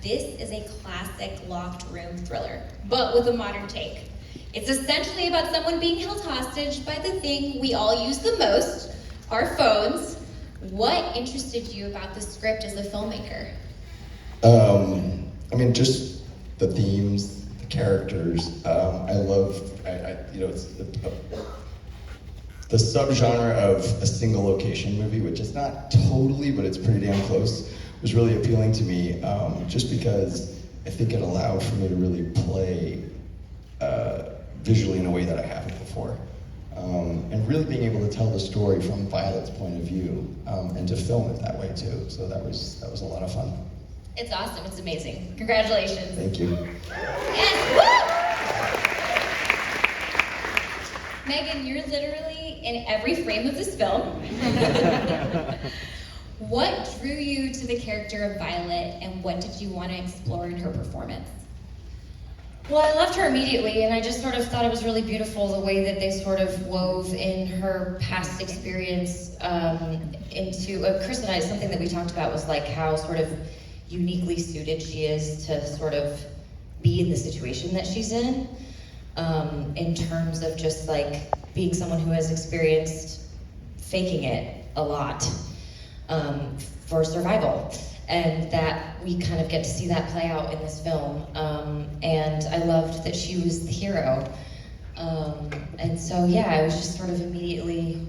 this is a classic locked room thriller, but with a modern take. It's essentially about someone being held hostage by the thing we all use the most, our phones. What interested you about the script as a filmmaker? I mean, just the themes, the characters. I love, it's the subgenre of a single location movie, which is not totally, but it's pretty damn close, was really appealing to me, just because I think it allowed for me to really play visually in a way that I haven't before. And really being able to tell the story from Violet's point of view, and to film it that way too. So that was a lot of fun. It's awesome, it's amazing. Congratulations. Thank you. Yes, woo! Megan, you're literally in every frame of this film. What drew you to the character of Violet, and what did you want to explore in her performance? Well, I loved her immediately, and I just sort of thought it was really beautiful the way that they sort of wove in her past experience into, Chris and I, something that we talked about was like how sort of uniquely suited she is to sort of be in the situation that she's in terms of just like being someone who has experienced faking it a lot for survival. And that we kind of get to see that play out in this film. And I loved that she was the hero. And so, yeah, I was just sort of immediately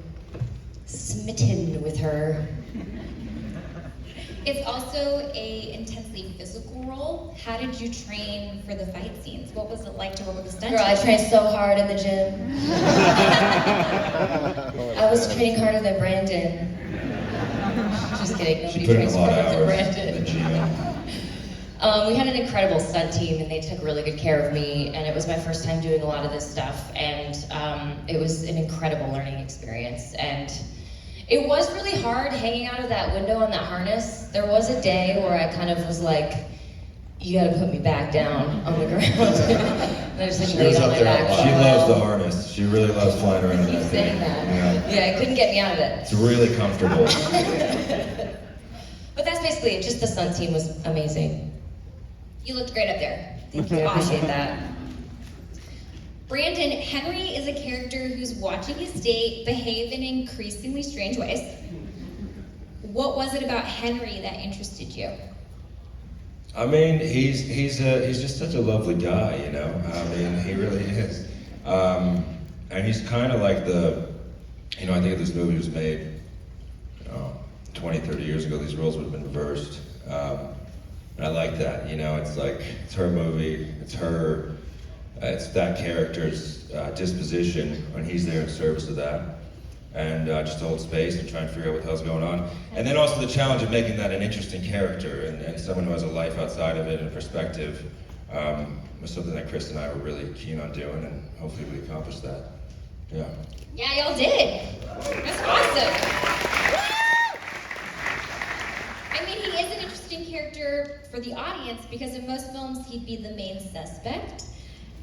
smitten with her. It's also a intensely physical role. How did you train for the fight scenes? What was it like to work with a stunt Girl, I team? trained so hard in the gym. I was training harder than Brandon. Just kidding, nobody She put in trains a lot of harder than hours Brandon. in the gym. We had an incredible stunt team, and they took really good care of me, and it was my first time doing a lot of this stuff, and it was an incredible learning experience. And it was really hard hanging out of that window on that harness. There was a day where I kind of was like, you gotta put me back down on the ground. And I just like She laid was on up my there a back. lot. She loves the harness. She really loves flying around in Keep that saying thing. that. Yeah. Yeah, it couldn't get me out of it. It's really comfortable. But that's basically it. Just the stunt team was amazing. You looked great up there. Thank you, I appreciate that. Brandon, Henry is a character who's watching his date behave in increasingly strange ways. What was it about Henry that interested you? I mean, he's just such a lovely guy, you know. I mean, he really is. And he's kind of like I think if this movie was made, 20, 30 years ago, these roles would have been reversed. And I like that, you know. It's like it's her movie, it's her, it's that character's disposition when he's there in service of that. And just to hold space and try and figure out what the hell's going on. And then also the challenge of making that an interesting character and someone who has a life outside of it and a perspective was something that Chris and I were really keen on doing, and hopefully we accomplished that. Yeah. Yeah, y'all did. That's awesome. Woo! I mean, he is an interesting character for the audience because in most films he'd be the main suspect,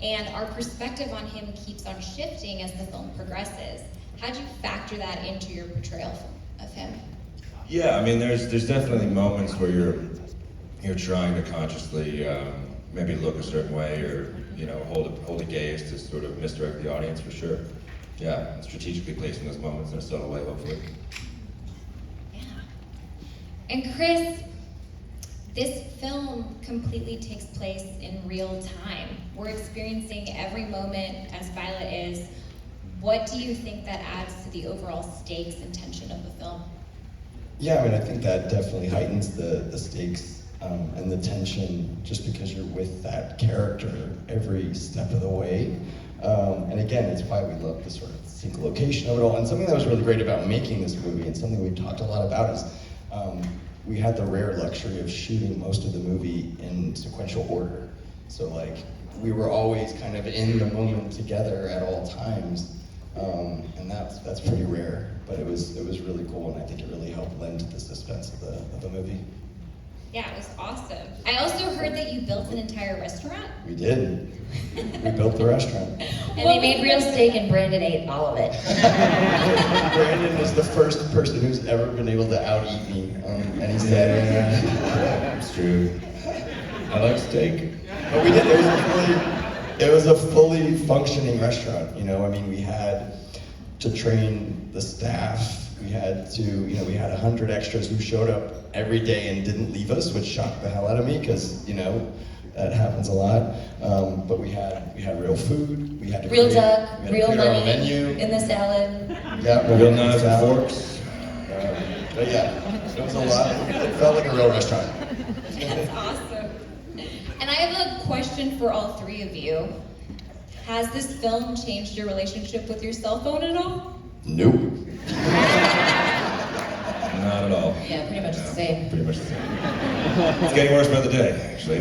and our perspective on him keeps on shifting as the film progresses. How do you factor that into your portrayal of him? Yeah, I mean, there's definitely moments where you're trying to consciously maybe look a certain way, or hold a gaze to sort of misdirect the audience, for sure. Yeah, and strategically placing those moments in a subtle way, hopefully. Yeah. And Chris, this film completely takes place in real time. We're experiencing every moment as Violet is. What do you think that adds to the overall stakes and tension of the film? Yeah, I mean, I think that definitely heightens the stakes and the tension just because you're with that character every step of the way. And again, it's why we love the sort of single location of it all. And something that was really great about making this movie, and something we've talked a lot about, is we had the rare luxury of shooting most of the movie in sequential order. So like, we were always kind of in the moment together at all times. And that's pretty rare, but it was really cool, and I think it really helped lend to the suspense of the movie. Yeah, it was awesome. I also heard that you built an entire restaurant. We did. We built the restaurant. And they made real steak, and Brandon ate all of it. Brandon is the first person who's ever been able to out-eat me, and he said, It's true. I like steak. But we did. It was a fully functioning restaurant. You know, I mean, we had to train the staff. We had to, you know, we had 100 extras who showed up every day and didn't leave us, which shocked the hell out of me because, you know, that happens a lot. But we had real food. We had to Real create- duck, we had to real create our own money menu. in the salad. Yeah, Real knives and forks. But yeah, it was a lot. It felt like a real restaurant. That's awesome. And I have a question for all three of you. Has this film changed your relationship with your cell phone at all? Nope. Not at all. Yeah, pretty much the same. Pretty much the same. It's getting worse by the day, actually.